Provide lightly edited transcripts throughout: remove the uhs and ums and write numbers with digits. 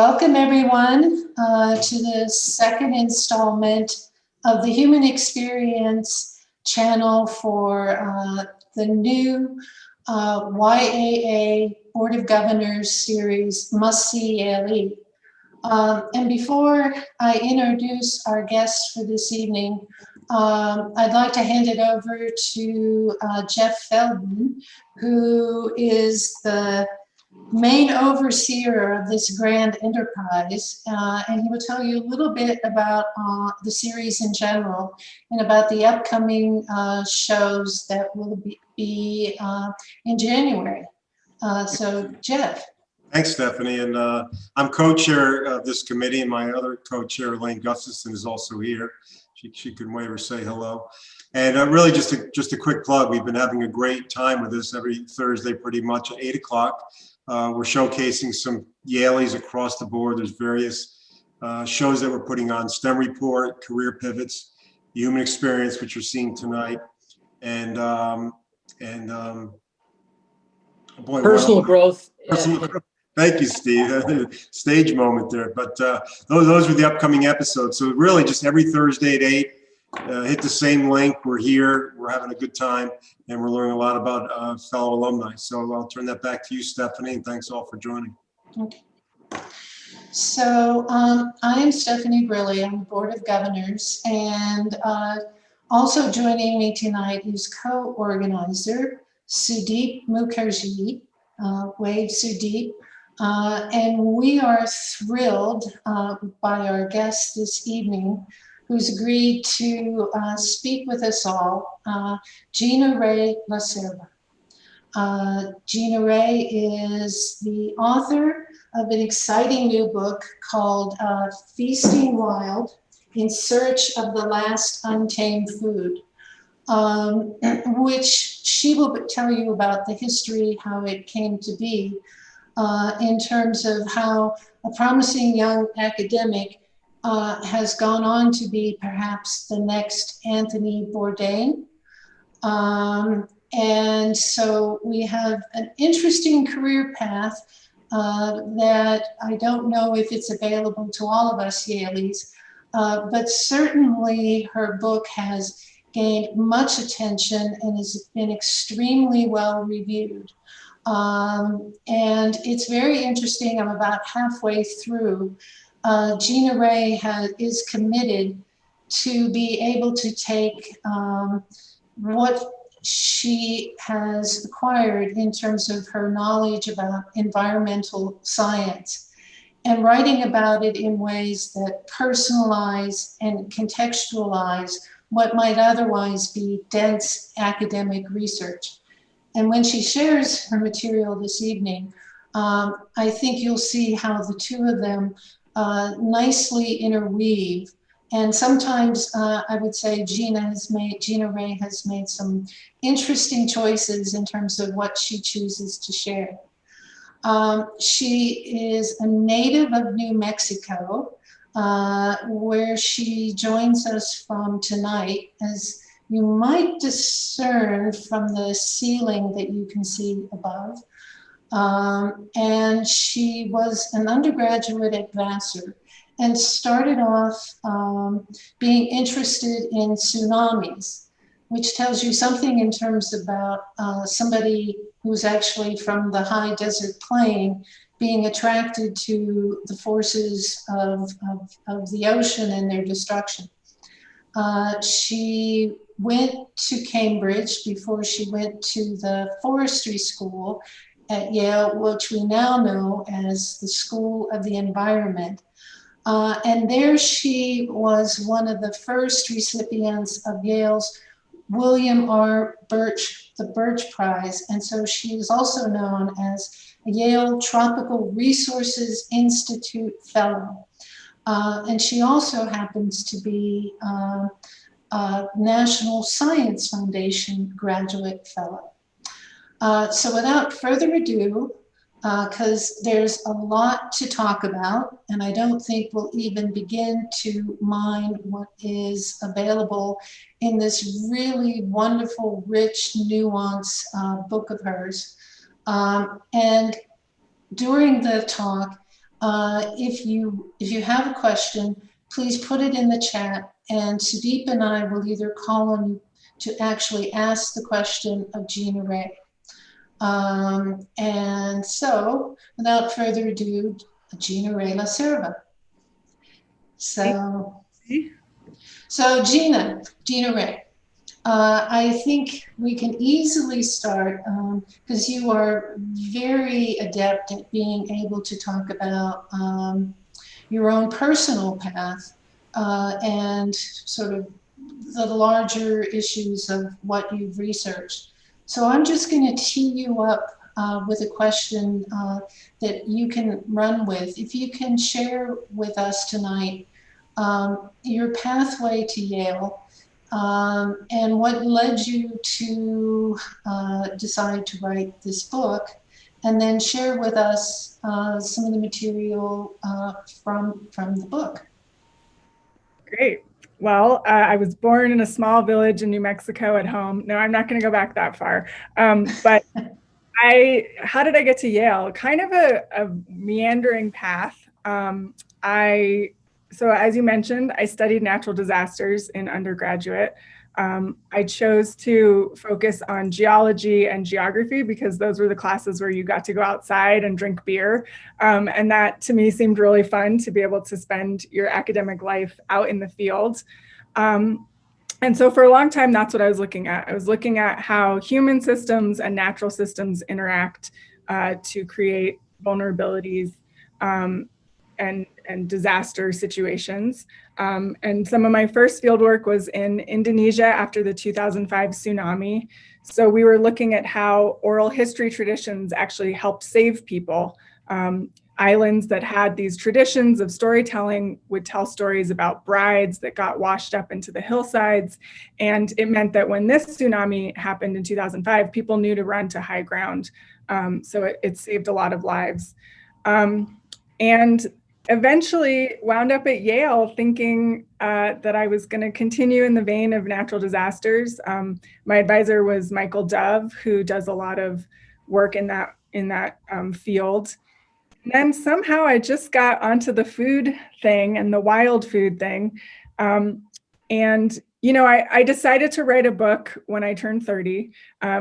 Welcome everyone to the second installment of the Human Experience channel for the new YAA Board of Governors series, Must See Yale. And before I introduce our guests for this evening, I'd like to hand it over to Jeff Feldman, who is the main overseer of this grand enterprise, and he will tell you a little bit about the series in general and about the upcoming shows that will be in January. So, Jeff. Thanks, Stephanie. And I'm co-chair of this committee, and my other co-chair, Elaine Gustafson, is also here. She can wave or say hello. And really just a quick plug. We've been having a great time with this every Thursday, pretty much at 8 o'clock. We're showcasing some Yaleys across the board. There's various shows that we're putting on: STEM Report, Career Pivots, Human Experience, which you're seeing tonight, and boy, personal growth. Thank you, Steve. Stage moment there. But those are the upcoming episodes. So really just every Thursday at 8, hit the same link. We're here. We're having a good time. And we're learning a lot about fellow alumni. So I'll turn that back to you, Stephanie. And thanks all for joining. Okay. So I'm Stephanie Brilli. I'm the Board of Governors. And also joining me tonight is co-organizer Sudeep Mukherjee, Wade Sudeep. And we are thrilled by our guest this evening, who's agreed to speak with us all, Gina Ray LaCerva. Gina Ray is the author of an exciting new book called Feasting Wild: In Search of the Last Untamed Food, which she will tell you about the history, how it came to be, in terms of how a promising young academic has gone on to be perhaps the next Anthony Bourdain. And so we have an interesting career path that I don't know if it's available to all of us Yaleys, but certainly her book has gained much attention and has been extremely well reviewed. And it's very interesting. I'm about halfway through. Gina Ray is committed to be able to take what she has acquired in terms of her knowledge about environmental science and writing about it in ways that personalize and contextualize what might otherwise be dense academic research. And when she shares her material this evening, I think you'll see how the two of them nicely interweave. And sometimes I would say Gina Ray has made some interesting choices in terms of what she chooses to share. She is a native of New Mexico, where she joins us from tonight, as you might discern from the ceiling that you can see above. And she was an undergraduate at Vassar and started off being interested in tsunamis, which tells you something in terms about somebody who's actually from the high desert plain being attracted to the forces of the ocean and their destruction. She went to Cambridge before she went to the forestry school at Yale, which we now know as the School of the Environment. And there she was one of the first recipients of Yale's William R. Birch, the Birch Prize. And so she is also known as a Yale Tropical Resources Institute Fellow. And she also happens to be a National Science Foundation Graduate Fellow. So without further ado, because there's a lot to talk about, and I don't think we'll even begin to mine what is available in this really wonderful, rich, nuanced book of hers. And during the talk, If you have a question, please put it in the chat, and Sudeep and I will either call on you to actually ask the question of Gina Ray. And so, without further ado, Gina Ray La Cerva. So Gina Ray, I think we can easily start because you are very adept at being able to talk about your own personal path and sort of the larger issues of what you've researched. So I'm just going to tee you up with a question that you can run with. If you can share with us tonight your pathway to Yale and what led you to decide to write this book, and then share with us some of the material from the book. Great. Well, I was born in a small village in New Mexico at home. No, I'm not going to go back that far. But how did I get to Yale? Kind of a meandering path. So as you mentioned, I studied natural disasters in undergraduate. I chose to focus on geology and geography because those were the classes where you got to go outside and drink beer. And that to me seemed really fun, to be able to spend your academic life out in the field. And so for a long time, that's what I was looking at. I was looking at how human systems and natural systems interact to create vulnerabilities and disaster situations. And some of my first field work was in Indonesia after the 2005 tsunami. So we were looking at how oral history traditions actually helped save people. Islands that had these traditions of storytelling would tell stories about brides that got washed up into the hillsides. And it meant that when this tsunami happened in 2005, people knew to run to high ground. So it saved a lot of lives. And eventually wound up at Yale thinking that I was going to continue in the vein of natural disasters. My advisor was Michael Dove, who does a lot of work in that field. And then somehow I just got onto the food thing and the wild food thing. And, you know, I decided to write a book when I turned 30.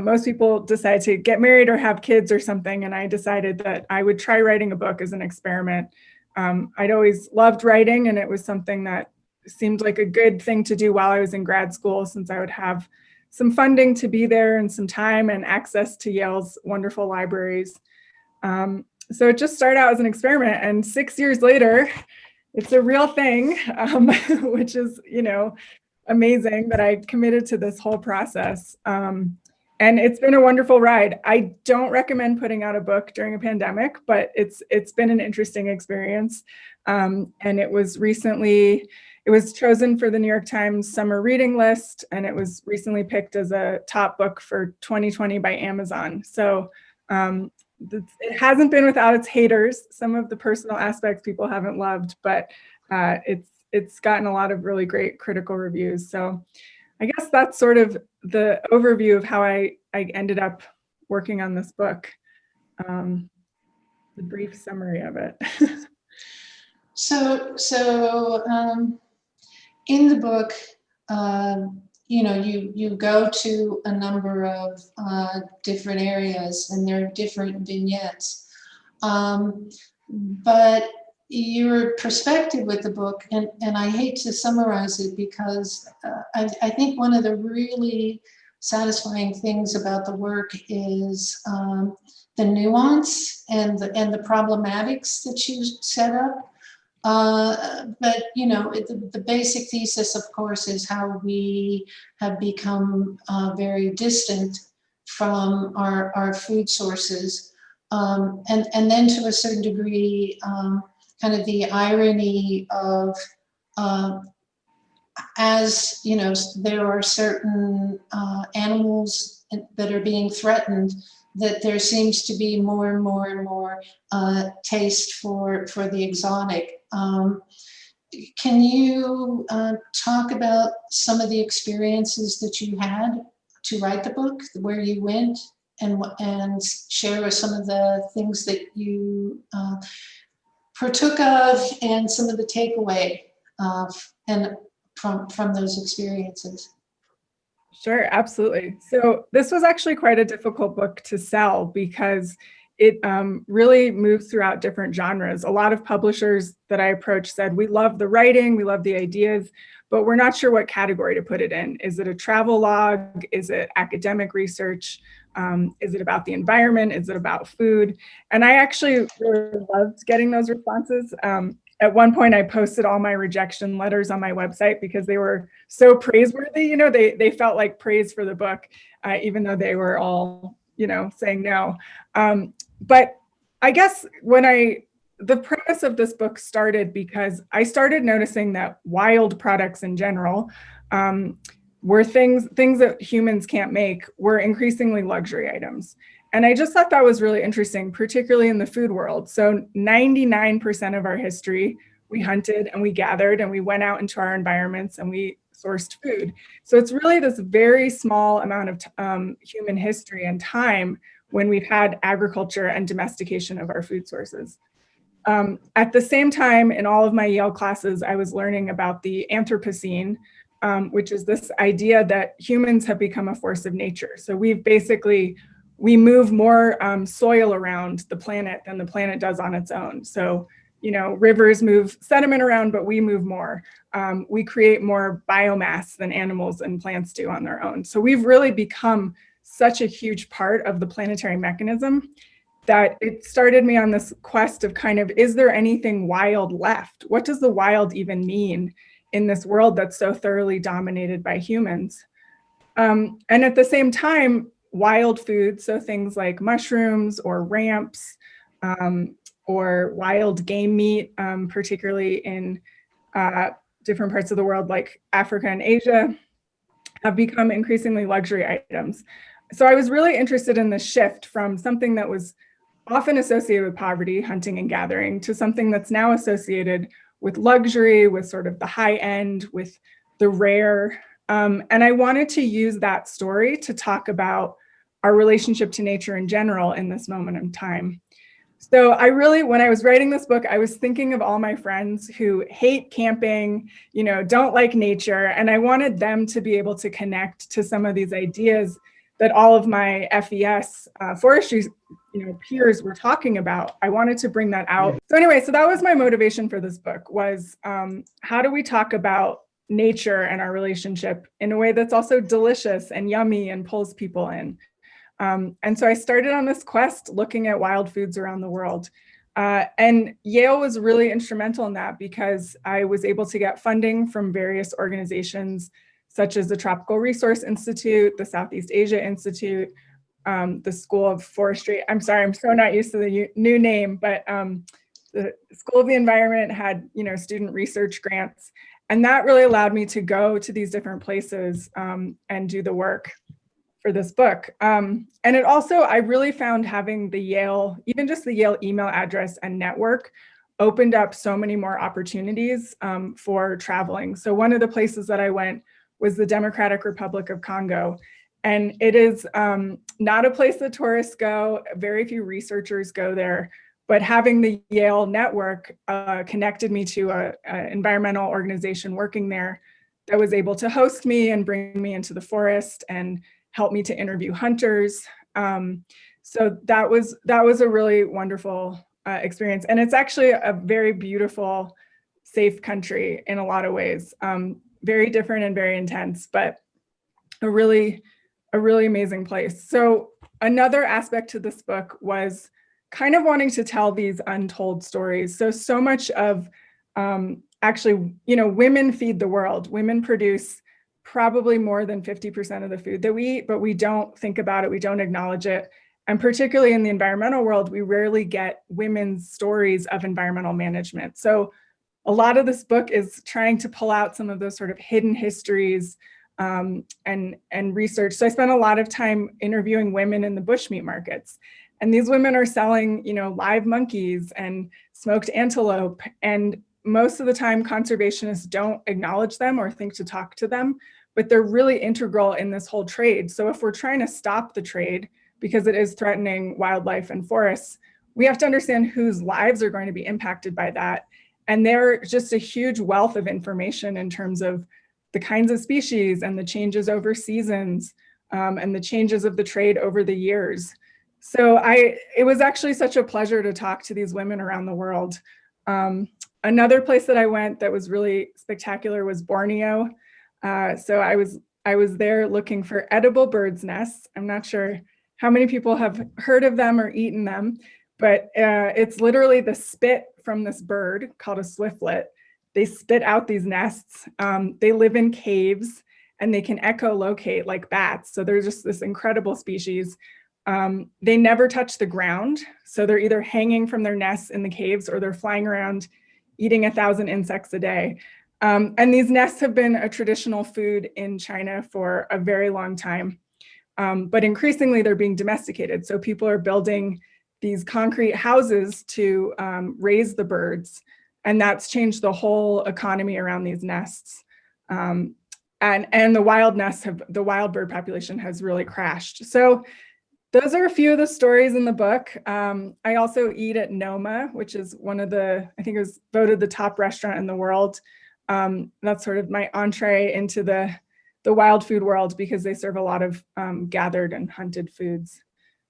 Most people decide to get married or have kids or something. And I decided that I would try writing a book as an experiment. I'd always loved writing, and it was something that seemed like a good thing to do while I was in grad school, since I would have some funding to be there and some time and access to Yale's wonderful libraries. So it just started out as an experiment, and 6 years later, it's a real thing, which is, you know, amazing that I committed to this whole process. And it's been a wonderful ride. I don't recommend putting out a book during a pandemic, but it's been an interesting experience. And it was chosen for the New York Times summer reading list, and it was recently picked as a top book for 2020 by Amazon. So it hasn't been without its haters. Some of the personal aspects people haven't loved, but it's gotten a lot of really great critical reviews. So I guess that's sort of the overview of how I ended up working on this book. The brief summary of it. So in the book, you know, you go to a number of different areas, and there are different vignettes. But your perspective with the book, and I hate to summarize it because I think one of the really satisfying things about the work is the nuance and the problematics that you set up. But you know, the basic thesis, of course, is how we have become very distant from our food sources, and then to a certain degree, kind of the irony of as you know, there are certain animals that are being threatened, that there seems to be more and more and more taste for the exotic. Can you talk about some of the experiences that you had to write the book, where you went, and share some of the things that you partook of and some of the takeaway and from those experiences. Sure, absolutely. So this was actually quite a difficult book to sell because it really moves throughout different genres. A lot of publishers that I approached said, we love the writing, we love the ideas, but we're not sure what category to put it in. Is it a travel log? Is it academic research? Is it about the environment? Is it about food? And I actually really loved getting those responses. At one point, I posted all my rejection letters on my website because they were so praiseworthy. You know, they felt like praise for the book, even though they were all, you know, saying no. But I guess the premise of this book started because I started noticing that wild products in general were things that humans can't make, were increasingly luxury items. And I just thought that was really interesting, particularly in the food world. So 99% of our history, we hunted and we gathered and we went out into our environments and we sourced food. So it's really this very small amount of human history and time when we've had agriculture and domestication of our food sources. At the same time, in all of my Yale classes, I was learning about the Anthropocene, which is this idea that humans have become a force of nature. So we move more soil around the planet than the planet does on its own. So, you know, rivers move sediment around, but we move more. We create more biomass than animals and plants do on their own. So we've really become such a huge part of the planetary mechanism that it started me on this quest of kind of, is there anything wild left? What does the wild even mean in this world that's so thoroughly dominated by humans? And at the same time, wild foods, so things like mushrooms or ramps or wild game meat, particularly in different parts of the world like Africa and Asia, have become increasingly luxury items. So I was really interested in the shift from something that was often associated with poverty, hunting and gathering, to something that's now associated with luxury, with sort of the high end, with the rare. And I wanted to use that story to talk about our relationship to nature in general in this moment in time. So when I was writing this book, I was thinking of all my friends who hate camping, you know, don't like nature, and I wanted them to be able to connect to some of these ideas that all of my FES forestry, you know, peers were talking about. I wanted to bring that out. So anyway, so that was my motivation for this book, was how do we talk about nature and our relationship in a way that's also delicious and yummy and pulls people in. And so I started on this quest looking at wild foods around the world. And Yale was really instrumental in that because I was able to get funding from various organizations such as the Tropical Resource Institute, the Southeast Asia Institute, the School of Forestry. I'm sorry, I'm so not used to the new name, but the School of the Environment had, you know, student research grants. And that really allowed me to go to these different places and do the work for this book. And it also, I really found having the Yale, even just the Yale email address and network opened up so many more opportunities for traveling. So one of the places that I went was the Democratic Republic of Congo. And it is not a place that tourists go, very few researchers go there, but having the Yale network connected me to an environmental organization working there that was able to host me and bring me into the forest and help me to interview hunters. So that was a really wonderful experience. And it's actually a very beautiful, safe country in a lot of ways. Very different and very intense, but a really amazing place. So another aspect to this book was kind of wanting to tell these untold stories. So much of actually, you know, women feed the world. Women produce probably more than 50% of the food that we eat, but we don't think about it, we don't acknowledge it. And particularly in the environmental world, we rarely get women's stories of environmental management. So a lot of this book is trying to pull out some of those sort of hidden histories and research. So I spent a lot of time interviewing women in the bushmeat markets. And these women are selling, you know, live monkeys and smoked antelope. And most of the time, conservationists don't acknowledge them or think to talk to them, but they're really integral in this whole trade. So if we're trying to stop the trade, because it is threatening wildlife and forests, we have to understand whose lives are going to be impacted by that. And there's just a huge wealth of information in terms of the kinds of species and the changes over seasons, and the changes of the trade over the years. So it was actually such a pleasure to talk to these women around the world. Another place that I went that was really spectacular was Borneo. So I was there looking for edible birds' nests. I'm not sure how many people have heard of them or eaten them, but it's literally the spit from this bird called a swiftlet. They spit out these nests. They live in caves and they can echolocate like bats. So they're just this incredible species. They never touch the ground. So they're either hanging from their nests in the caves or they're flying around eating 1,000 insects a day. And these nests have been a traditional food in China for a very long time. But increasingly they're being domesticated. So people are building these concrete houses to raise the birds. And that's changed the whole economy around these nests. And the wild bird population has really crashed. So those are a few of the stories in the book. I also eat at Noma, which is one of I think it was voted the top restaurant in the world. That's sort of my entree into the wild food world because they serve a lot of gathered and hunted foods.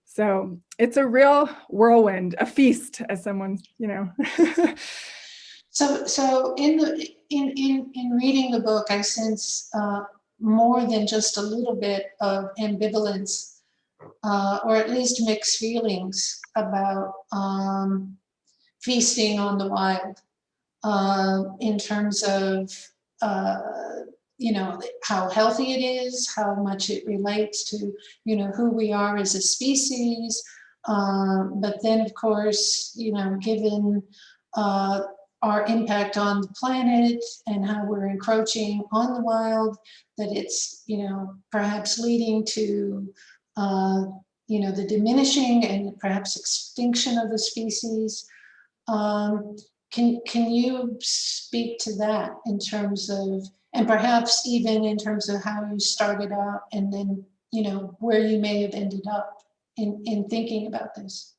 So it's a real whirlwind, a feast, as someone, So in reading the book, I sense more than just a little bit of ambivalence, or at least mixed feelings about feasting on the wild, in terms of how healthy it is, how much it relates to who we are as a species, but then of course given our impact on the planet and how we're encroaching on the wild, that it's perhaps leading to the diminishing and perhaps extinction of the species. Can you speak to that in terms of, and perhaps even in terms of how you started out and then, where you may have ended up in thinking about this?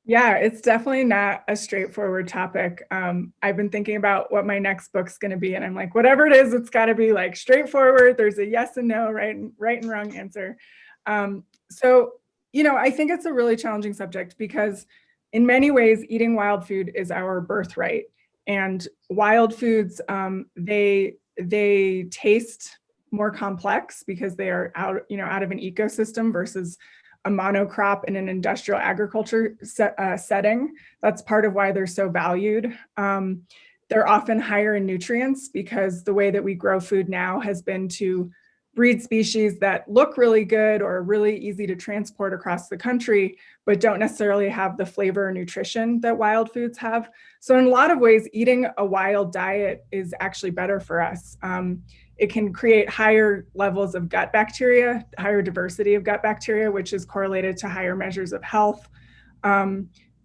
Yeah, it's definitely not a straightforward topic. I've been thinking about what my next book's going to be, and I'm like, whatever it is, it's got to be like straightforward. There's a yes and no, right and wrong answer. So, I think it's a really challenging subject because in many ways, eating wild food is our birthright. And wild foods, they taste more complex because they are out of an ecosystem versus a monocrop in an industrial agriculture setting. That's part of why they're so valued. They're often higher in nutrients because the way that we grow food now has been to breed species that look really good or really easy to transport across the country, but don't necessarily have the flavor or nutrition that wild foods have. So in a lot of ways, eating a wild diet is actually better for us. It can create higher levels of gut bacteria, higher diversity of gut bacteria, which is correlated to higher measures of health.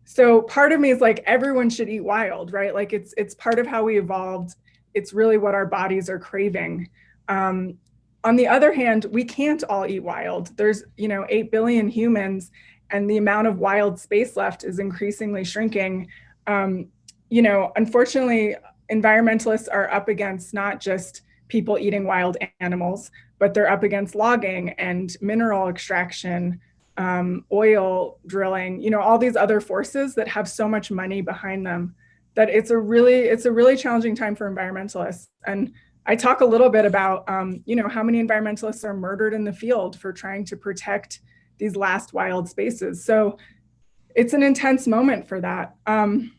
So part of me is like, everyone should eat wild, right? Like it's part of how we evolved. It's really what our bodies are craving. On the other hand, we can't all eat wild. There's 8 billion humans, and the amount of wild space left is increasingly shrinking. Unfortunately, environmentalists are up against not just people eating wild animals, but they're up against logging and mineral extraction, oil drilling, all these other forces that have so much money behind them that it's a really challenging time for environmentalists. And I talk a little bit about, how many environmentalists are murdered in the field for trying to protect these last wild spaces. So it's an intense moment for that. One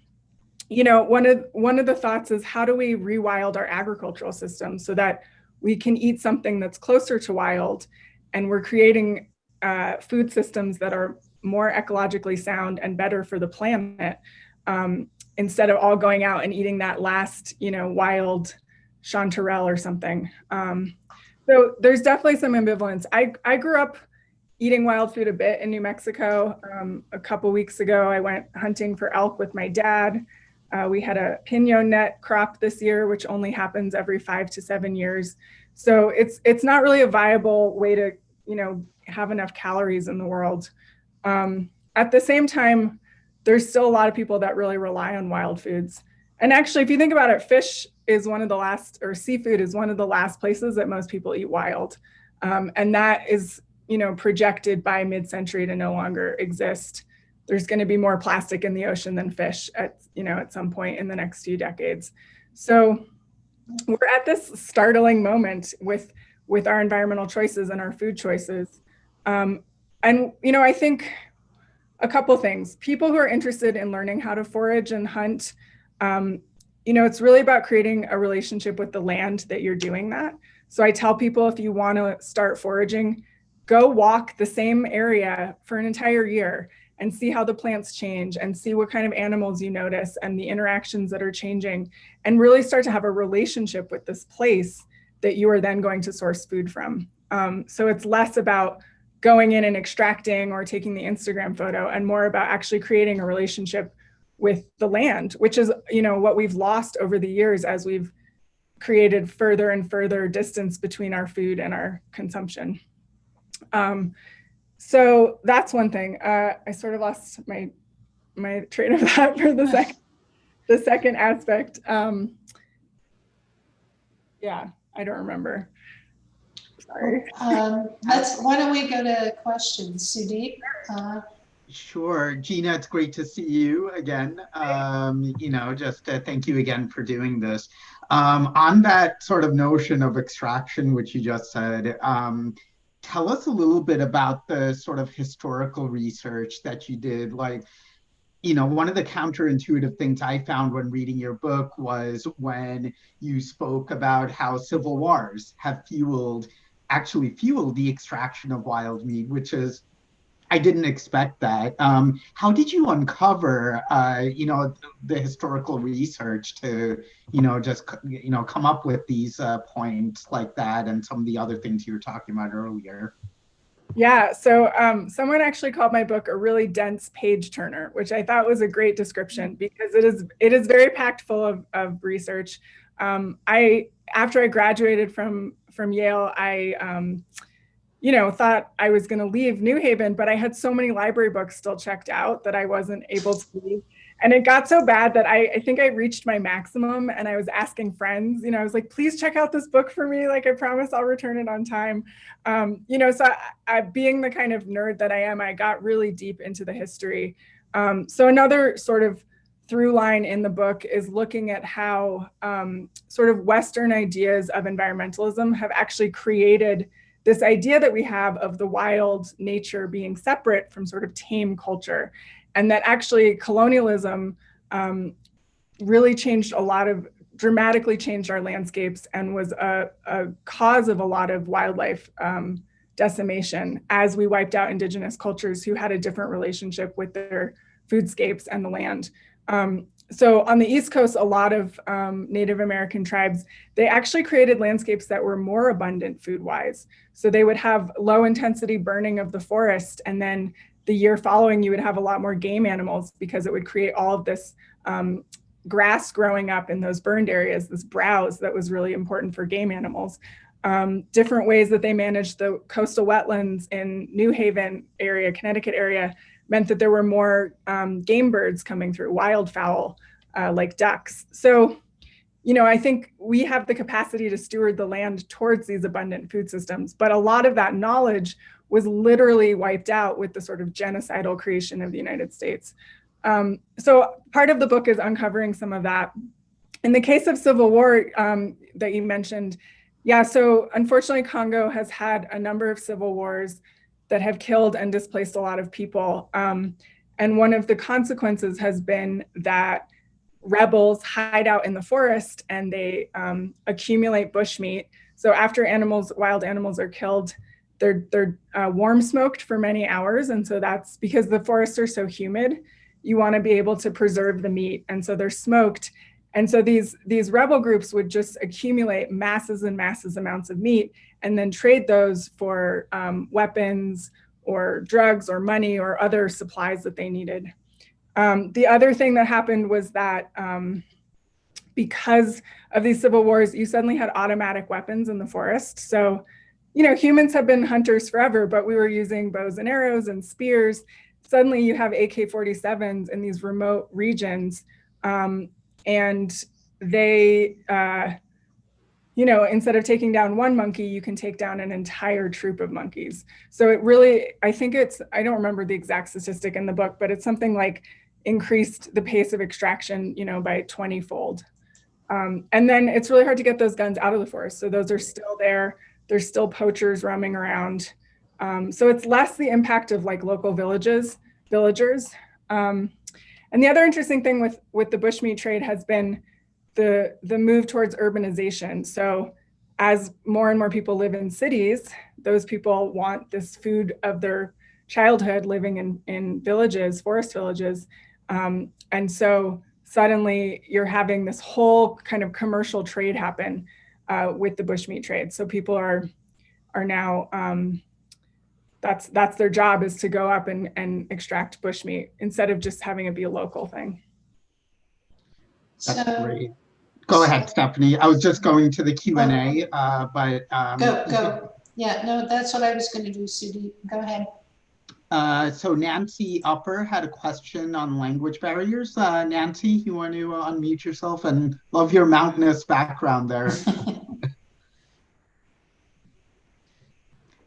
of the thoughts is, how do we rewild our agricultural system so that we can eat something that's closer to wild, and we're creating food systems that are more ecologically sound and better for the planet, instead of all going out and eating that last, wild chanterelle or something. So there's definitely some ambivalence. I grew up eating wild food a bit in New Mexico. A couple weeks ago, I went hunting for elk with my dad. We had a pinon net crop this year, which only happens every 5 to 7 years. So it's not really a viable way to, have enough calories in the world. At the same time, there's still a lot of people that really rely on wild foods. And actually, if you think about it, fish is one of the last, or seafood is one of the last places that most people eat wild. And that is, projected by mid-century to no longer exist. There's going to be more plastic in the ocean than fish at some point in the next few decades. So we're at this startling moment with our environmental choices and our food choices. And, I think a couple things. People who are interested in learning how to forage and hunt, it's really about creating a relationship with the land that you're doing that. So I tell people, if you want to start foraging, go walk the same area for an entire year and see how the plants change and see what kind of animals you notice and the interactions that are changing, and really start to have a relationship with this place that you are then going to source food from. So it's less about going in and extracting or taking the Instagram photo, and more about actually creating a relationship with the land, which is, what we've lost over the years as we've created further and further distance between our food and our consumption. So that's one thing. I sort of lost my train of thought for the second aspect. Yeah, I don't remember. Sorry. Why don't we go to questions, Sudeep? Sure, Gina, it's great to see you again. Just thank you again for doing this. On that sort of notion of extraction, which you just said, tell us a little bit about the sort of historical research that you did. Like, one of the counterintuitive things I found when reading your book was when you spoke about how civil wars have actually fueled the extraction of wild meat, which is, I didn't expect that. How did you uncover, the historical research to, just, come up with these points like that and some of the other things you were talking about earlier? Yeah, so someone actually called my book a really dense page turner, which I thought was a great description, because it is very packed full of research. After I graduated from Yale, I thought I was going to leave New Haven, but I had so many library books still checked out that I wasn't able to leave. And it got so bad that I think I reached my maximum, and I was asking friends, I was like, please check out this book for me. Like, I promise I'll return it on time. So I, being the kind of nerd that I am, I got really deep into the history. So another sort of through line in the book is looking at how sort of Western ideas of environmentalism have actually created this idea that we have of the wild nature being separate from sort of tame culture. And that actually colonialism really dramatically changed our landscapes, and was a cause of a lot of wildlife decimation as we wiped out indigenous cultures who had a different relationship with their foodscapes and the land. So on the East Coast, a lot of Native American tribes, they actually created landscapes that were more abundant food-wise. So they would have low intensity burning of the forest, and then the year following, you would have a lot more game animals, because it would create all of this grass growing up in those burned areas, this browse that was really important for game animals. Different ways that they managed the coastal wetlands in New Haven area, Connecticut area, meant that there were more game birds coming through, wildfowl, like ducks. So, I think we have the capacity to steward the land towards these abundant food systems, but a lot of that knowledge was literally wiped out with the sort of genocidal creation of the United States. So part of the book is uncovering some of that. In the case of civil war that you mentioned, yeah, so unfortunately, Congo has had a number of civil wars that have killed and displaced a lot of people. And one of the consequences has been that rebels hide out in the forest and they accumulate bushmeat. So after wild animals are killed, they're warm smoked for many hours. And so that's because the forests are so humid, you want to be able to preserve the meat. And so they're smoked. And so these rebel groups would just accumulate masses and masses amounts of meat, and then trade those for weapons or drugs or money or other supplies that they needed. The other thing that happened was that because of these civil wars, you suddenly had automatic weapons in the forest. So, humans have been hunters forever, but we were using bows and arrows and spears. suddenly you have AK-47s in these remote regions, and they, instead of taking down one monkey, you can take down an entire troop of monkeys. So it really, I think I don't remember the exact statistic in the book, but it's something like increased the pace of extraction, by 20-fold. And then it's really hard to get those guns out of the forest. So those are still there. There's still poachers roaming around. So it's less the impact of like local villagers. And the other interesting thing with the bushmeat trade has been the move towards urbanization. So as more and more people live in cities, those people want this food of their childhood living in villages, forest villages. And so suddenly you're having this whole kind of commercial trade happen with the bushmeat trade. So people are now, that's their job, is to go up and extract bushmeat instead of just having it be a local thing. That's great. Go ahead, Stephanie. I was just going to the Q&A, but go. Yeah, no, that's what I was going to do, Sudhi. Go ahead. So Nancy Upper had a question on language barriers. Nancy, you want to unmute yourself? And love your mountainous background there.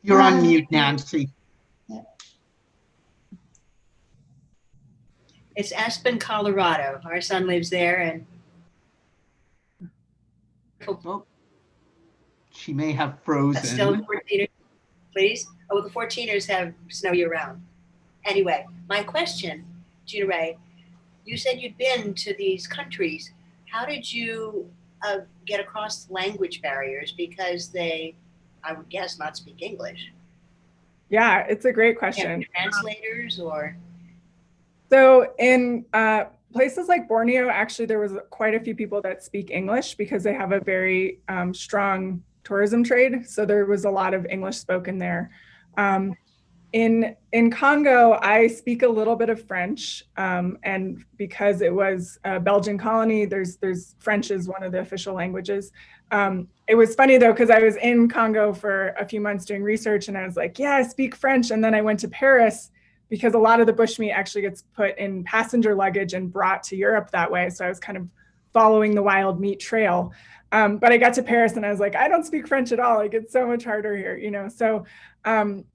You're on mute, Nancy. Yeah. It's Aspen, Colorado. Our son lives there, and oh, she may have frozen. still 14ers, please. Oh, the 14ers have snow year round. Anyway, my question, Gina Ray, you said you'd been to these countries. How did you get across language barriers? Because they, I would guess, not speak English. Yeah, it's a great question. Translators or? So in places like Borneo, actually, there was quite a few people that speak English because they have a very strong tourism trade. So there was a lot of English spoken there. In Congo, I speak a little bit of French, and because it was a Belgian colony, there's French is one of the official languages. It was funny though, because I was in Congo for a few months doing research, and I was like, yeah, I speak French. And then I went to Paris because a lot of the bushmeat actually gets put in passenger luggage and brought to Europe that way. So I was kind of following the wild meat trail. But I got to Paris and I was like, I don't speak French at all. Like, it's so much harder here, So, and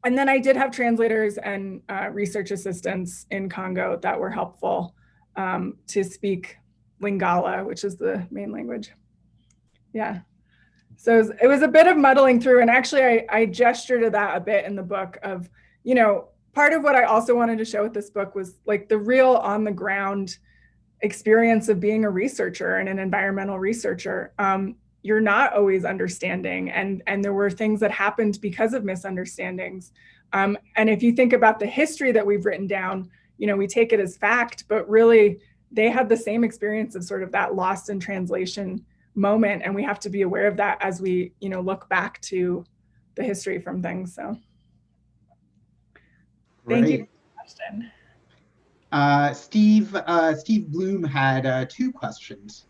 then I did have translators and research assistants in Congo that were helpful to speak Lingala, which is the main language. Yeah. So it was a bit of muddling through. And actually, I gesture to that a bit in the book of, part of what I also wanted to show with this book was like the real on the ground experience of being a researcher and an environmental researcher. You're not always understanding, and there were things that happened because of misunderstandings. And if you think about the history that we've written down, we take it as fact, but really they had the same experience of sort of that lost in translation moment. And we have to be aware of that as we, look back to the history from things. So thank you for the question. Steve Bloom had 2 questions.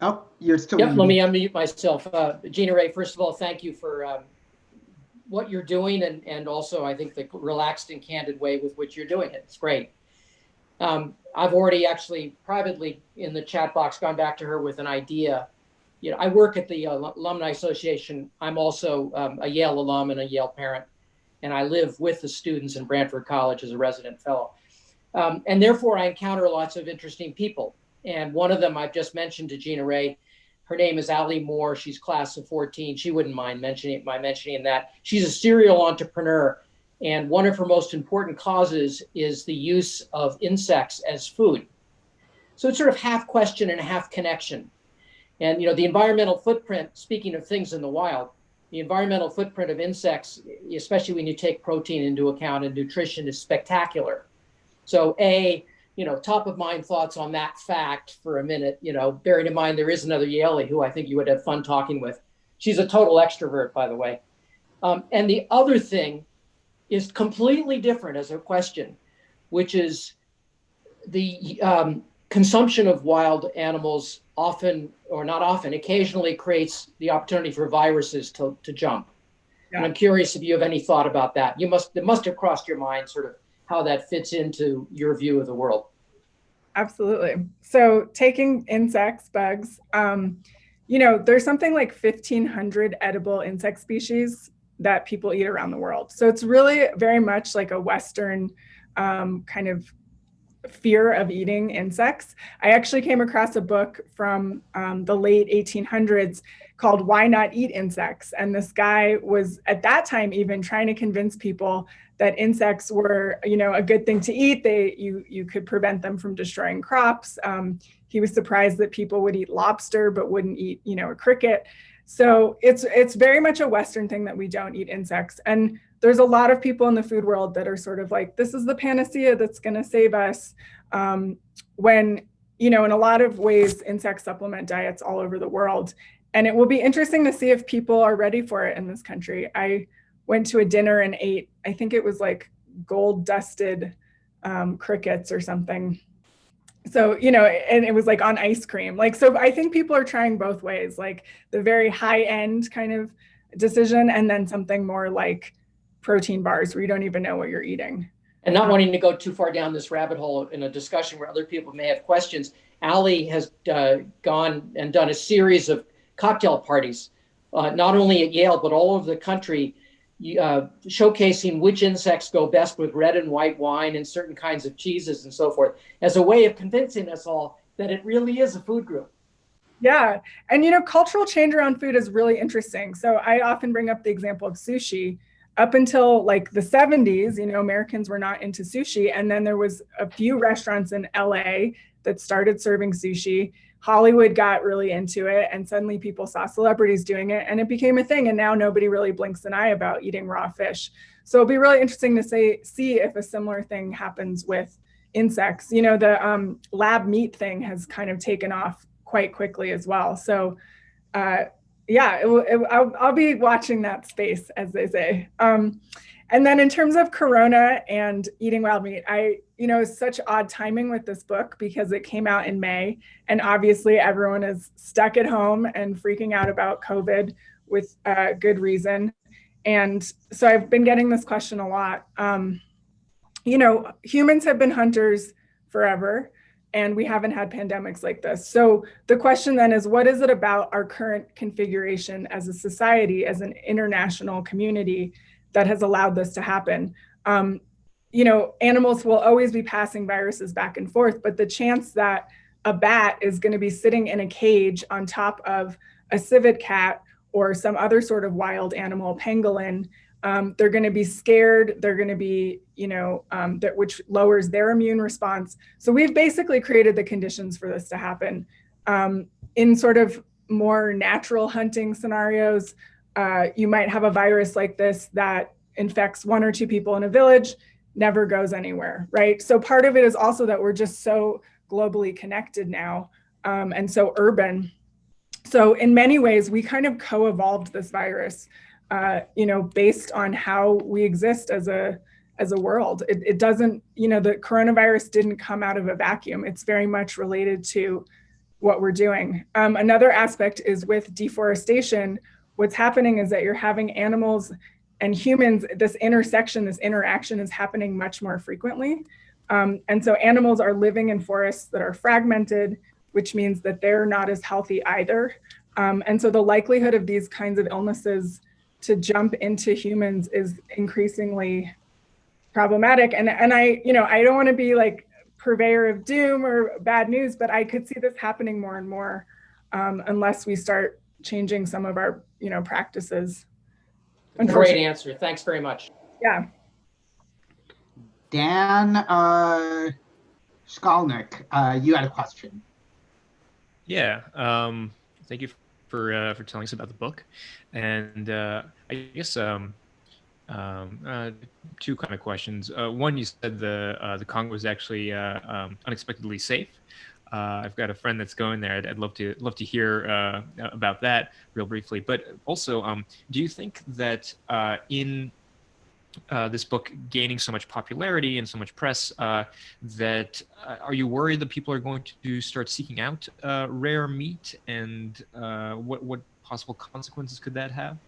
Oh, you're still. Yep, let me unmute myself. Gina Ray, first of all, thank you for what you're doing, and also I think the relaxed and candid way with which you're doing it. It's great. I've already actually privately in the chat box gone back to her with an idea. I work at the Alumni Association. I'm also a Yale alum and a Yale parent, and I live with the students in Brantford College as a resident fellow. And therefore I encounter lots of interesting people. And one of them I've just mentioned to Gina Ray. Her name is Allie Moore. She's class of 14. She wouldn't mind mentioning that. She's a serial entrepreneur. And one of her most important causes is the use of insects as food. So it's sort of half question and half connection. And, the environmental footprint, speaking of things in the wild, the environmental footprint of insects, especially when you take protein into account and nutrition, is spectacular. So top of mind thoughts on that fact for a minute, bearing in mind there is another Yaley who I think you would have fun talking with. She's a total extrovert, by the way. And the other thing is completely different as a question, which is the consumption of wild animals often, or not often, occasionally creates the opportunity for viruses to jump. And I'm curious if you have any thought about that. It must have crossed your mind, sort of how that fits into your view of the world. Absolutely. So taking insects, bugs, there's something like 1,500 edible insect species that people eat around the world. So it's really very much like a Western kind of fear of eating insects. I actually came across a book from the late 1800s called Why Not Eat Insects? And this guy was at that time even trying to convince people that insects were, a good thing to eat. You could prevent them from destroying crops. He was surprised that people would eat lobster but wouldn't eat, a cricket. So it's very much a Western thing that we don't eat insects. And there's a lot of people in the food world that are sort of like, this is the panacea that's going to save us. When, in a lot of ways, insects supplement diets all over the world. And it will be interesting to see if people are ready for it in this country. I went to a dinner and ate, I think it was like gold dusted crickets or something. So, and it was like on ice cream. So I think people are trying both ways, like the very high end kind of decision, and then something more like protein bars where you don't even know what you're eating. And not wanting to go too far down this rabbit hole in a discussion where other people may have questions, Ali has gone and done a series of cocktail parties, not only at Yale, but all over the country, showcasing which insects go best with red and white wine and certain kinds of cheeses and so forth, as a way of convincing us all that it really is a food group. Yeah. And, cultural change around food is really interesting. So I often bring up the example of sushi. Up until like the 70s, Americans were not into sushi. And then there was a few restaurants in LA that started serving sushi. Hollywood got really into it, and suddenly people saw celebrities doing it, and it became a thing. And now nobody really blinks an eye about eating raw fish. So it'll be really interesting to see if a similar thing happens with insects. The lab meat thing has kind of taken off quite quickly as well. So I'll be watching that space, as they say. And then in terms of Corona and eating wild meat, it's such odd timing with this book because it came out in May, and obviously everyone is stuck at home and freaking out about COVID with good reason. And so I've been getting this question a lot. Humans have been hunters forever, and we haven't had pandemics like this. So the question then is, what is it about our current configuration as a society, as an international community, that has allowed this to happen? Animals will always be passing viruses back and forth, but the chance that a bat is going to be sitting in a cage on top of a civet cat or some other sort of wild animal, pangolin, they're going to be scared. They're going to be, which lowers their immune response. So we've basically created the conditions for this to happen. In sort of more natural hunting scenarios, you might have a virus like this that infects one or two people in a village, never goes anywhere, right? So part of it is also that we're just so globally connected now, and so urban. So in many ways, we kind of co-evolved this virus, based on how we exist as a world. It doesn't, the coronavirus didn't come out of a vacuum. It's very much related to what we're doing. Another aspect is with deforestation. What's happening is that you're having animals and humans, this interaction is happening much more frequently. And so animals are living in forests that are fragmented, which means that they're not as healthy either. And so the likelihood of these kinds of illnesses to jump into humans is increasingly problematic. And I don't want to be like purveyor of doom or bad news, but I could see this happening more and more unless we start changing some of our, practices. Great answer. Thanks very much. Yeah. Dan Skolnick, you had a question. Yeah. Thank you for telling us about the book, and I guess two kind of questions. One, you said the Congo was actually unexpectedly safe. I've got a friend that's going there. I'd love to hear about that real briefly. But also, do you think that in this book gaining so much popularity and so much press, that are you worried that people are going to start seeking out rare meat, and what possible consequences could that have?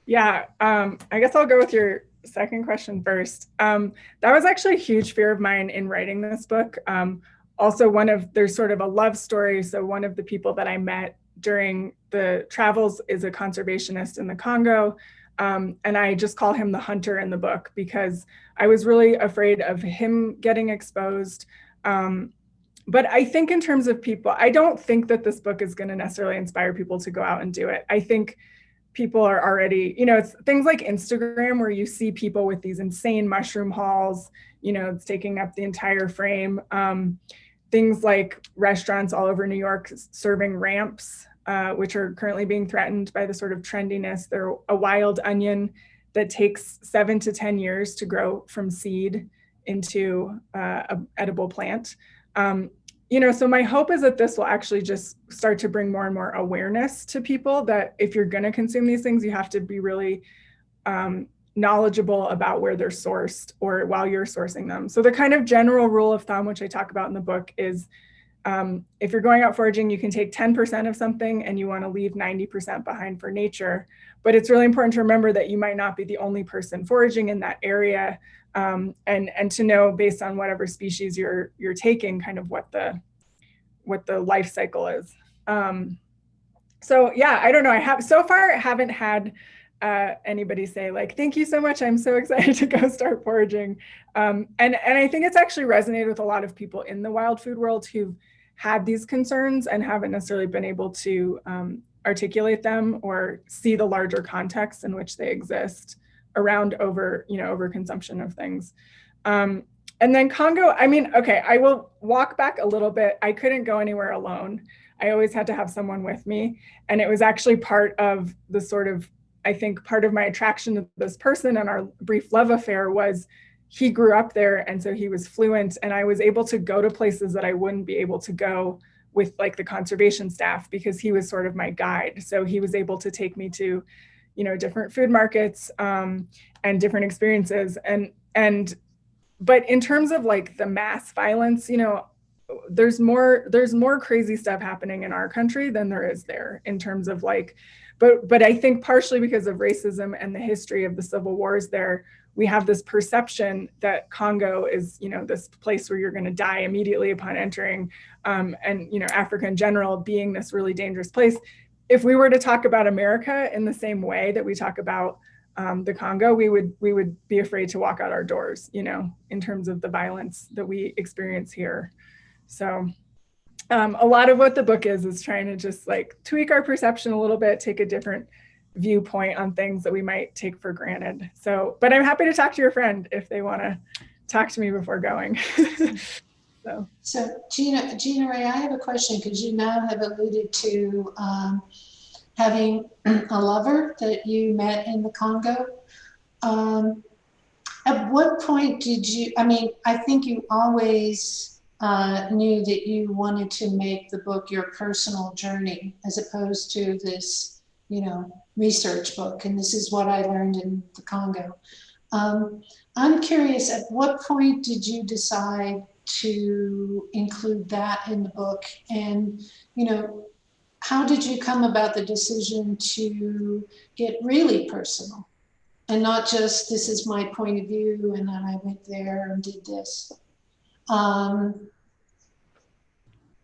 Yeah, I guess I'll go with your second question first. That was actually a huge fear of mine in writing this book. Also, there's sort of a love story. So one of the people that I met during the travels is a conservationist in the Congo. And I just call him the hunter in the book because I was really afraid of him getting exposed. But I think in terms of people, I don't think that this book is going to necessarily inspire people to go out and do it. I think people are already, it's things like Instagram where you see people with these insane mushroom hauls, it's taking up the entire frame. Things like restaurants all over New York serving ramps, which are currently being threatened by the sort of trendiness. They're a wild onion that takes 7 to 10 years to grow from seed into an edible plant. So my hope is that this will actually just start to bring more and more awareness to people that if you're going to consume these things, you have to be really knowledgeable about where they're sourced or while you're sourcing them. So the kind of general rule of thumb, which I talk about in the book, is if you're going out foraging, you can take 10% of something and you want to leave 90% behind for nature. But it's really important to remember that you might not be the only person foraging in that area. And to know based on whatever species you're taking, kind of what the life cycle is. So yeah, I don't know. I haven't had anybody say like, thank you so much. I'm so excited to go start foraging. And I think it's actually resonated with a lot of people in the wild food world who've had these concerns and haven't necessarily been able to articulate them or see the larger context in which they exist around overconsumption of things. And then Congo, I will walk back a little bit. I couldn't go anywhere alone. I always had to have someone with me. And it was actually part of the sort of, I think part of my attraction to this person and our brief love affair was he grew up there. And so he was fluent and I was able to go to places that I wouldn't be able to go with like the conservation staff because he was sort of my guide. So he was able to take me to different food markets and different experiences. But in terms of like the mass violence, there's more crazy stuff happening in our country than there is there in terms of like, but I think partially because of racism and the history of the civil wars there, we have this perception that Congo is, this place where you're going to die immediately upon entering, and Africa in general being this really dangerous place. If we were to talk about America in the same way that we talk about the Congo, we would be afraid to walk out our doors, in terms of the violence that we experience here. So a lot of what the book is trying to just like tweak our perception a little bit, take a different viewpoint on things that we might take for granted. So, but I'm happy to talk to your friend if they want to talk to me before going. So Gina Ray, I have a question because you now have alluded to having a lover that you met in the Congo. At what point did you, I think you always knew that you wanted to make the book your personal journey as opposed to this, research book. And this is what I learned in the Congo. I'm curious, at what point did you decide to include that in the book? And, how did you come about the decision to get really personal and not just, this is my point of view and then I went there and did this?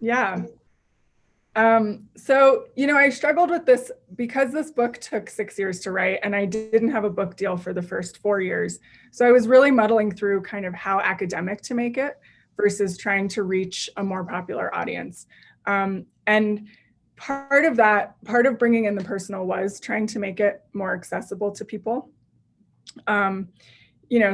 Yeah. So, I struggled with this because this book took 6 years to write and I didn't have a book deal for the first 4 years. So I was really muddling through kind of how academic to make it versus trying to reach a more popular audience. And part of bringing in the personal was trying to make it more accessible to people.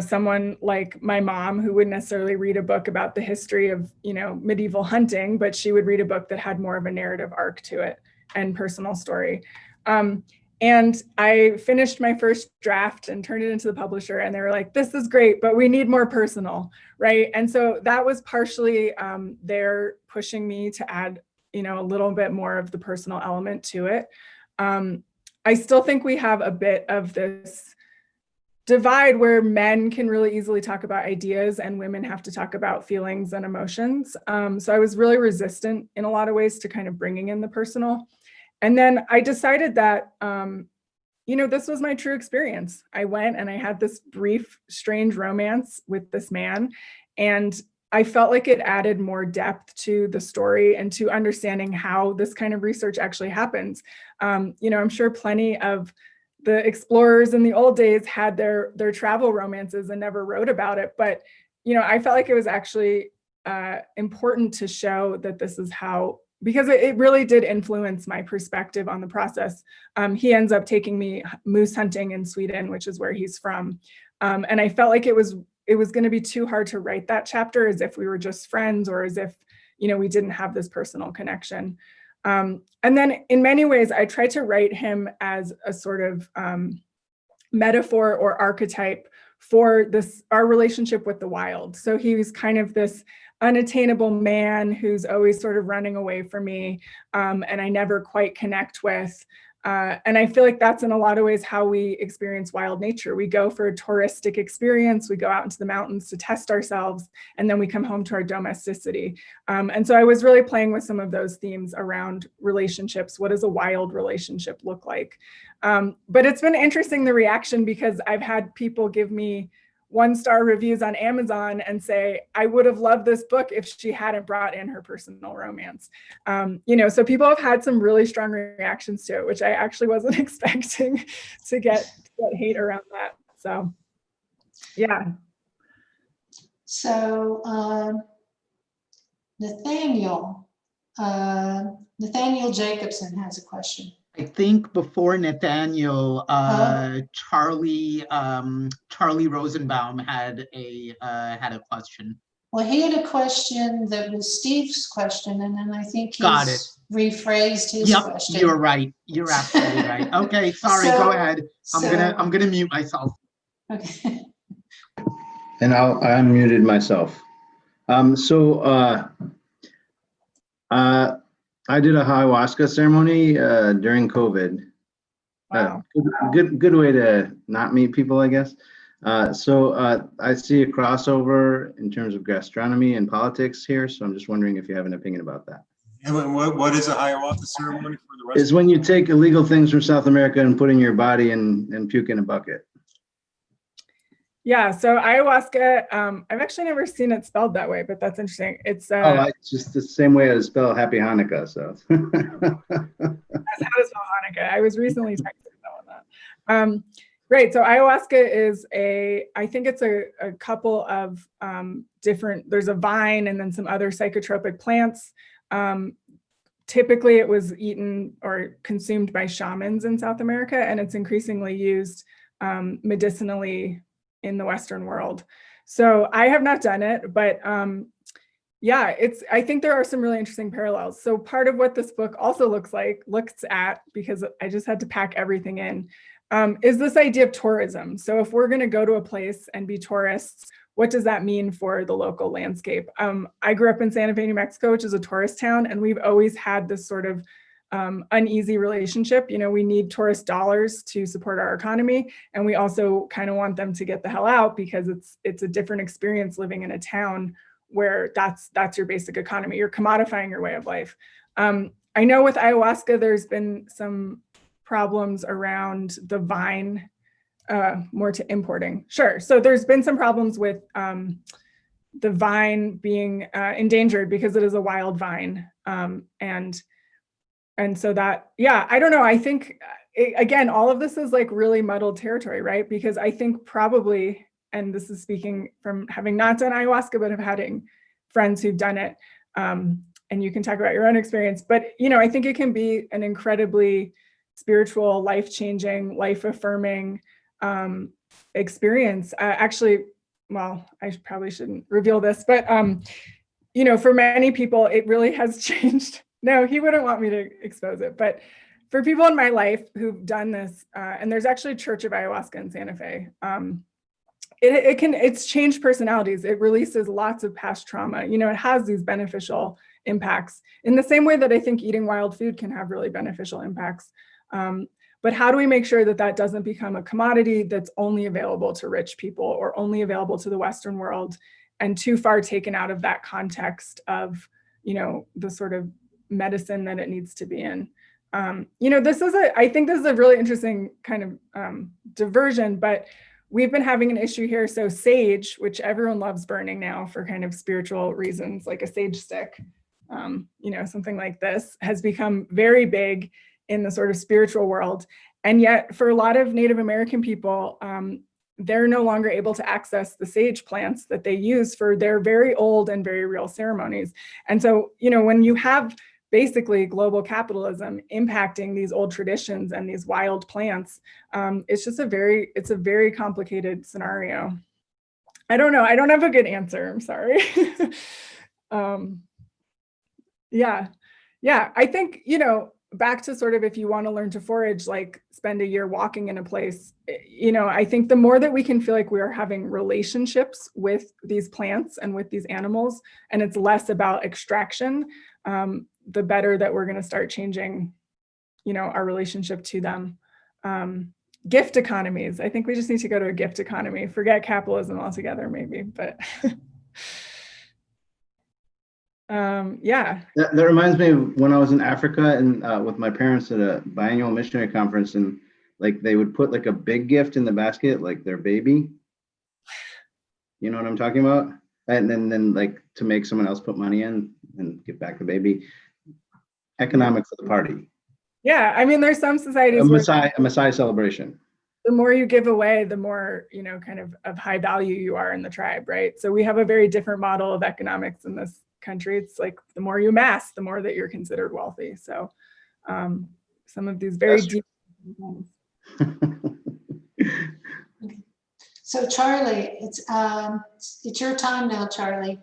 Someone like my mom who wouldn't necessarily read a book about the history of, medieval hunting, but she would read a book that had more of a narrative arc to it and personal story. And I finished my first draft and turned it into the publisher and they were like, this is great, but we need more personal, right? And so that was partially they're pushing me to add, a little bit more of the personal element to it. I still think we have a bit of this divide where men can really easily talk about ideas and women have to talk about feelings and emotions. So I was really resistant in a lot of ways to kind of bringing in the personal. And then I decided that, this was my true experience. I went and I had this brief, strange romance with this man, and I felt like it added more depth to the story and to understanding how this kind of research actually happens. I'm sure plenty of the explorers in the old days had their travel romances and never wrote about it. But, I felt like it was actually important to show that this is how, because it really did influence my perspective on the process. He ends up taking me moose hunting in Sweden, which is where he's from. And I felt like it was going to be too hard to write that chapter as if we were just friends, or as if, we didn't have this personal connection. And then in many ways, I tried to write him as a sort of metaphor or archetype for our relationship with the wild. So he was kind of this unattainable man who's always sort of running away from me, and I never quite connect with. And I feel like that's in a lot of ways how we experience wild nature. We go for a touristic experience, we go out into the mountains to test ourselves, and then we come home to our domesticity. And so I was really playing with some of those themes around relationships. What does a wild relationship look like? But it's been interesting, the reaction, because I've had people give me 1-star reviews on Amazon and say, I would have loved this book if she hadn't brought in her personal romance. So people have had some really strong reactions to it, which I actually wasn't expecting to get hate around that. So, yeah. So Nathaniel Jacobson has a question. I think before Nathaniel, Charlie Rosenbaum had a question. Well, he had a question that was Steve's question, and then I think Got he's rephrased his question. You're right. You're absolutely right. Okay, sorry. Go ahead. I'm gonna mute myself. Okay. And I unmuted myself. I did a ayahuasca ceremony during COVID. Wow. Good way to not meet people, I guess. I see a crossover in terms of gastronomy and politics here. So I'm just wondering if you have an opinion about that. And what is a ayahuasca ceremony for the rest? Is when you take illegal things from South America and put in your body and puke in a bucket. Yeah, so ayahuasca, I've actually never seen it spelled that way, but that's interesting. It's it's just the same way as spell Happy Hanukkah. So that's how to spell Hanukkah. I was recently trying to spell that. Right, so ayahuasca is I think it's a couple of different, there's a vine and then some other psychotropic plants. Typically it was eaten or consumed by shamans in South America, and it's increasingly used medicinally in the Western world. So I have not done it, but I think there are some really interesting parallels. So part of what this book also looks at, because I just had to pack everything in, is this idea of tourism. So if we're going to go to a place and be tourists, what does that mean for the local landscape? I grew up in Santa Fe, New Mexico, which is a tourist town, and we've always had this sort of uneasy relationship. We need tourist dollars to support our economy, and we also kind of want them to get the hell out, because it's a different experience living in a town where that's your basic economy. You're commodifying your way of life. I know with ayahuasca, there's been some problems around the vine, more to importing. Sure. So there's been some problems with the vine being endangered because it is a wild vine, and so that, I don't know. I think, again, all of this is like really muddled territory, right? Because I think probably, and this is speaking from having not done ayahuasca, but of having friends who've done it, and you can talk about your own experience, but, I think it can be an incredibly spiritual, life-changing, life-affirming experience. Actually, well, I probably shouldn't reveal this, but, for many people, it really has changed. No, he wouldn't want me to expose it. But for people in my life who've done this, and there's actually a Church of Ayahuasca in Santa Fe, it's changed personalities. It releases lots of past trauma. It has these beneficial impacts in the same way that I think eating wild food can have really beneficial impacts. But how do we make sure that doesn't become a commodity that's only available to rich people or only available to the Western world, and too far taken out of that context of, the sort of medicine that it needs to be in. I think this is a really interesting kind of diversion, but we've been having an issue here. So sage, which everyone loves burning now for kind of spiritual reasons, like a sage stick, something like this, has become very big in the sort of spiritual world. And yet for a lot of Native American people, they're no longer able to access the sage plants that they use for their very old and very real ceremonies. And so, when you have basically global capitalism impacting these old traditions and these wild plants, it's a very complicated scenario. I don't know. I don't have a good answer. I'm sorry. Yeah. I think, back to sort of, if you want to learn to forage, like spend a year walking in a place, I think the more that we can feel like we are having relationships with these plants and with these animals, and it's less about extraction, the better that we're going to start changing, our relationship to them. Gift economies. I think we just need to go to a gift economy, forget capitalism altogether, maybe, but yeah. That reminds me of when I was in Africa and with my parents at a biannual missionary conference, and like they would put like a big gift in the basket, like their baby. You know what I'm talking about? And then like to make someone else put money in and give back the baby. Economic for the party. Yeah, I mean, there's some societies a Messiah celebration. The more you give away, the more, kind of high value you are in the tribe, right? So we have a very different model of economics in this country. It's like the more you mass, the more that you're considered wealthy. So some of these very deep So Charlie, it's your time now, Charlie.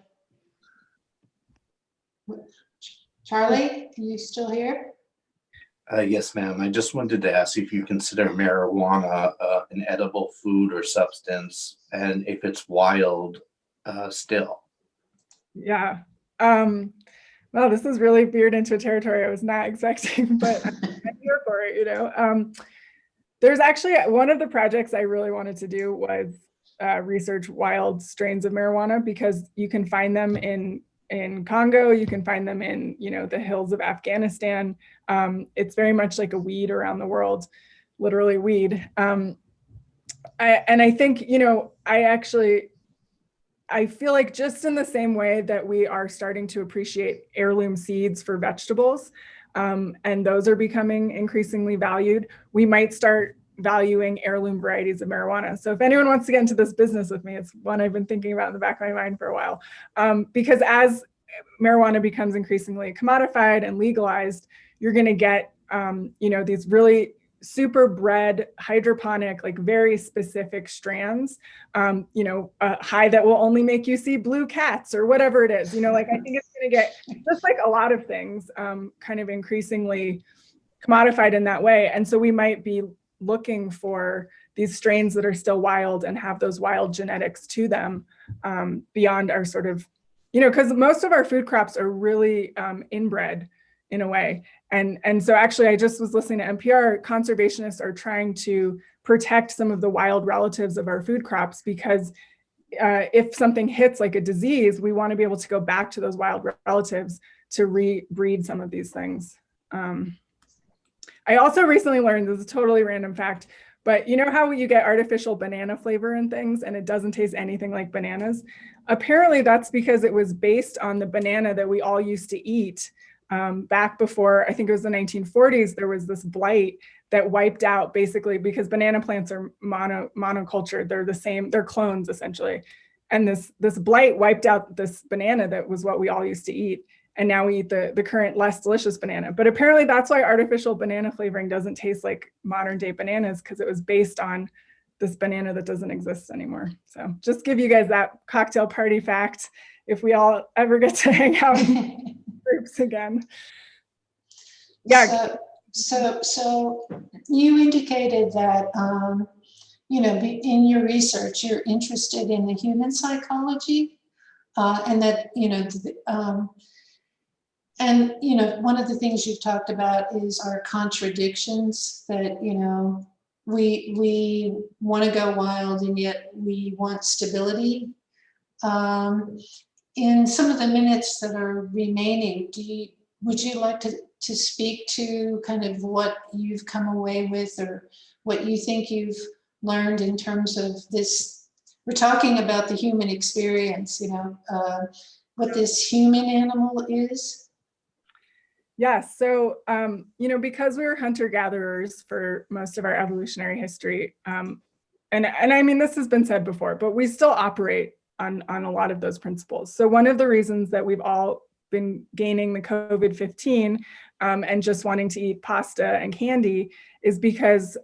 Charlie, are you still here? Yes, ma'am. I just wanted to ask if you consider marijuana an edible food or substance, and if it's wild still. Yeah. Well, this is really veered into a territory I was not expecting, but I'm here for it, There's actually one of the projects I really wanted to do was research wild strains of marijuana, because you can find them in Congo, you can find them in, the hills of Afghanistan. It's very much like a weed around the world, literally weed. I think, I feel like just in the same way that we are starting to appreciate heirloom seeds for vegetables, and those are becoming increasingly valued, we might start valuing heirloom varieties of marijuana. So if anyone wants to get into this business with me, it's one I've been thinking about in the back of my mind for a while. Because as marijuana becomes increasingly commodified and legalized, you're going to get, these really super bred, hydroponic, like very specific strands, high that will only make you see blue cats or whatever it is, I think it's going to get, just like a lot of things, kind of increasingly commodified in that way. And so we might be looking for these strains that are still wild and have those wild genetics to them, beyond our sort of, because most of our food crops are really inbred in a way. And so actually, I just was listening to NPR, conservationists are trying to protect some of the wild relatives of our food crops, because if something hits like a disease, we want to be able to go back to those wild relatives to rebreed some of these things. I also recently learned, this is a totally random fact, but you know how you get artificial banana flavor in things and it doesn't taste anything like bananas? Apparently that's because it was based on the banana that we all used to eat back before, I think it was the 1940s. There was this blight that wiped out, basically, because banana plants are monocultured. They're the same, they're clones essentially. And this blight wiped out this banana that was what we all used to eat. And now we eat the current less delicious banana. But apparently that's why artificial banana flavoring doesn't taste like modern day bananas, because it was based on this banana that doesn't exist anymore. So just give you guys that cocktail party fact, if we all ever get to hang out in groups again. Yeah. So you indicated that, in your research, you're interested in the human psychology, and that, one of the things you've talked about is our contradictions, that, we want to go wild and yet we want stability. In some of the minutes that are remaining, would you like to to speak to kind of what you've come away with or what you think you've learned in terms of this? We're talking about the human experience, what this human animal is. Yes. So, because we were hunter-gatherers for most of our evolutionary history, and I mean, this has been said before, but we still operate on a lot of those principles. So one of the reasons that we've all been gaining the COVID-15 and just wanting to eat pasta and candy is because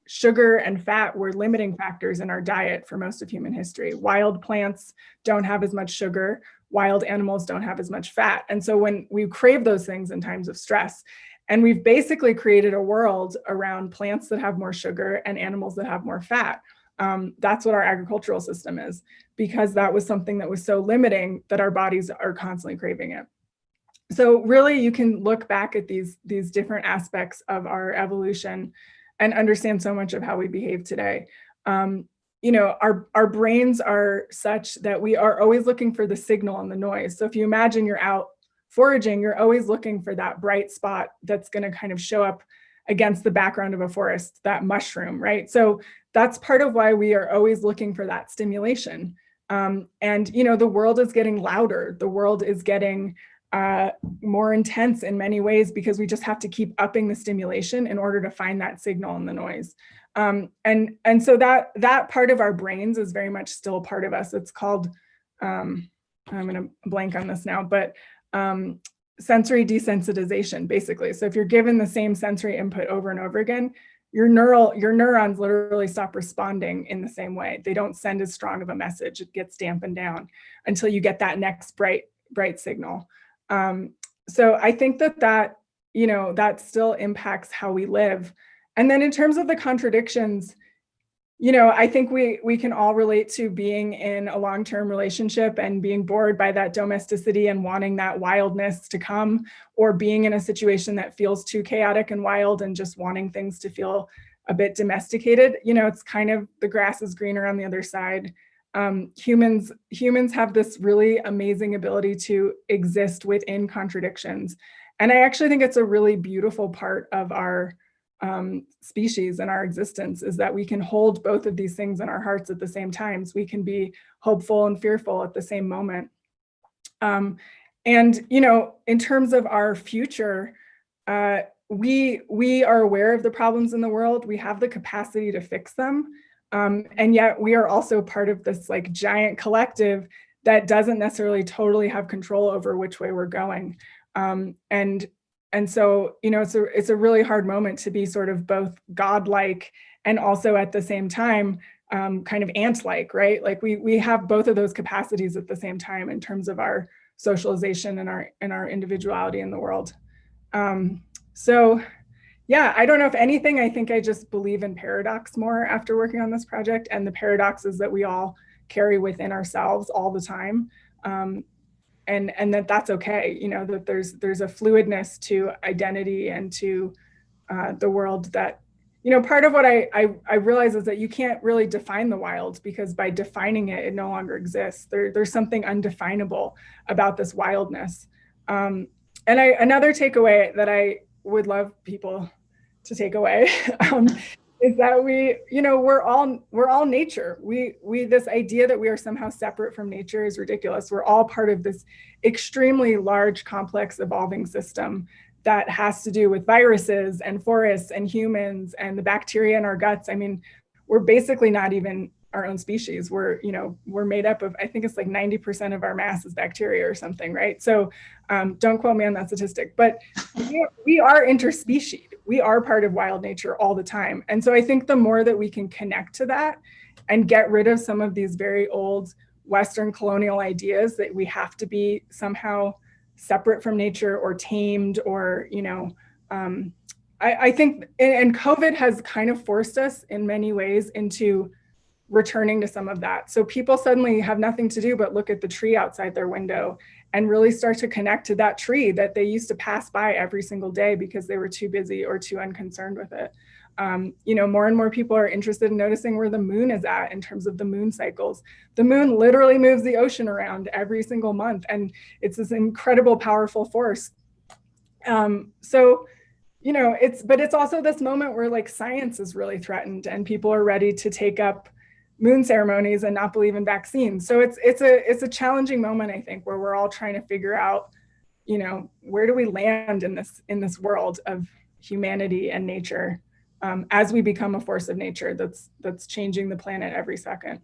sugar and fat were limiting factors in our diet for most of human history. Wild plants don't have as much sugar. Wild animals don't have as much fat. And so when we crave those things in times of stress, and we've basically created a world around plants that have more sugar and animals that have more fat. That's what our agricultural system is, because that was something that was so limiting that our bodies are constantly craving it. So really, you can look back at these different aspects of our evolution and understand so much of how we behave today. Our brains are such that we are always looking for the signal and the noise. So if you imagine you're out foraging, you're always looking for that bright spot that's going to kind of show up against the background of a forest, that mushroom, right? So that's part of why we are always looking for that stimulation. The world is getting louder. The world is getting more intense in many ways because we just have to keep upping the stimulation in order to find that signal in the noise. And so that part of our brains is very much still part of us. It's called, I'm going to blank on this now, but sensory desensitization, basically. So if you're given the same sensory input over and over again, your neurons literally stop responding in the same way. They don't send as strong of a message. It gets dampened down until you get that next bright signal. So I think that still impacts how we live. And then in terms of the contradictions, I think we can all relate to being in a long-term relationship and being bored by that domesticity and wanting that wildness to come, or being in a situation that feels too chaotic and wild and just wanting things to feel a bit domesticated. It's kind of the grass is greener on the other side. Humans have this really amazing ability to exist within contradictions. And I actually think it's a really beautiful part of our species and our existence, is that we can hold both of these things in our hearts at the same times. We can be hopeful and fearful at the same moment. And in terms of our future, we are aware of the problems in the world. We have the capacity to fix them. And yet we are also part of this like giant collective that doesn't necessarily totally have control over which way we're going. And so, it's a really hard moment to be sort of both godlike and also at the same time, kind of ant-like, right? Like we have both of those capacities at the same time in terms of our socialization and our individuality in the world. So yeah, I don't know if anything, I think I just believe in paradox more after working on this project, and the paradoxes that we all carry within ourselves all the time. And that's okay, that there's a fluidness to identity and to the world that, part of what I realize is that you can't really define the wild, because by defining it, it no longer exists. There's something undefinable about this wildness. And another takeaway that I would love people to take away is that we're all nature. We this idea that we are somehow separate from nature is ridiculous. We're all part of this extremely large, complex, evolving system that has to do with viruses and forests and humans and the bacteria in our guts. I mean, we're basically not even our own species. We're made up of, I think it's like 90% of our mass is bacteria or something, right? So don't quote me on that statistic, but we are interspecies. We are part of wild nature all the time. And so I think the more that we can connect to that and get rid of some of these very old Western colonial ideas that we have to be somehow separate from nature or tamed or, I think, and COVID has kind of forced us in many ways into returning to some of that. So people suddenly have nothing to do but look at the tree outside their window and really start to connect to that tree that they used to pass by every single day because they were too busy or too unconcerned with it. More and more people are interested in noticing where the moon is at in terms of the moon cycles. The moon literally moves the ocean around every single month, and it's this incredible, powerful force So, but it's also this moment where like science is really threatened and people are ready to take up moon ceremonies and not believe in vaccines. So it's a challenging moment, I think, where we're all trying to figure out, where do we land in this world of humanity and nature, as we become a force of nature that's changing the planet every second.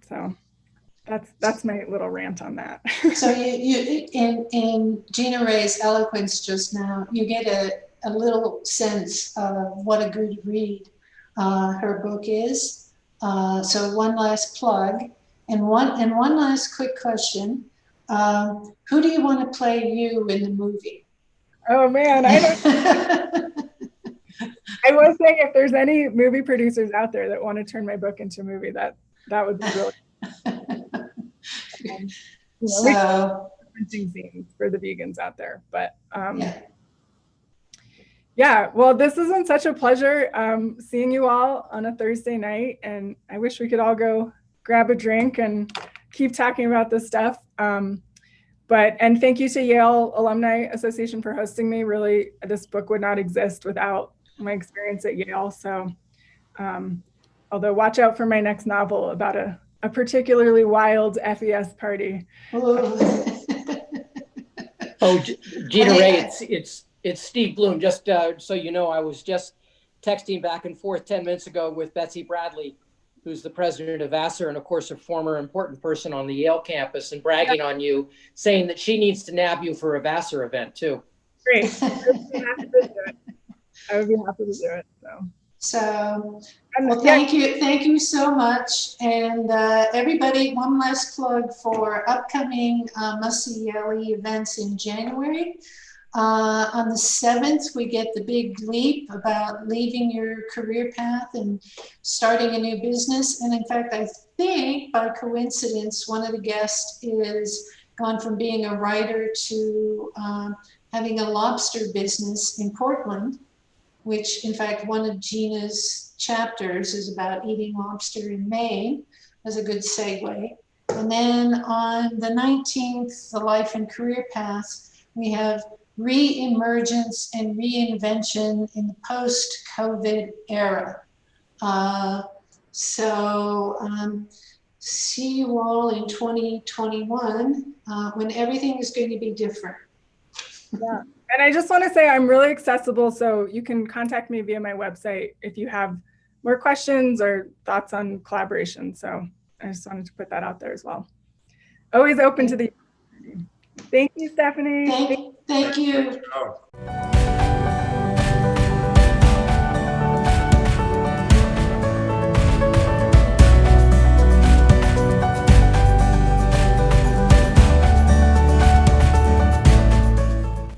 So that's my little rant on that. So you in Gina Ray's eloquence just now, you get a little sense of what a good read her book is. So one last plug and one last quick question. Who do you want to play you in the movie? Oh man, I was saying if there's any movie producers out there that want to turn my book into a movie, that would be really so scenes for the vegans out there. But yeah, well, this has been such a pleasure seeing you all on a Thursday night, and I wish we could all go grab a drink and keep talking about this stuff. And thank you to Yale Alumni Association for hosting me. Really, this book would not exist without my experience at Yale. So, although watch out for my next novel about a particularly wild FES party. Gina Ray, it's Steve Bloom. Just so you know, I was just texting back and forth 10 minutes ago with Betsy Bradley, who's the president of Vassar and of course a former important person on the Yale campus, and bragging on you, saying that she needs to nab you for a Vassar event too. Great. I would be happy to do it. So well, thank you so much. And everybody, one last plug for upcoming Must-See Yale events in January. On the 7th, we get the big leap about leaving your career path and starting a new business. And in fact, I think by coincidence, one of the guests is gone from being a writer to having a lobster business in Portland, which in fact, one of Gina's chapters is about eating lobster in Maine, as a good segue. And then on the 19th, the life and career path, we have re-emergence and reinvention in the post-COVID era. See you all in 2021 when everything is going to be different. Yeah, and I just want to say I'm really accessible, so you can contact me via my website if you have more questions or thoughts on collaboration. So I just wanted to put that out there as well. Always open to the. Thank you, Stephanie. Thank you.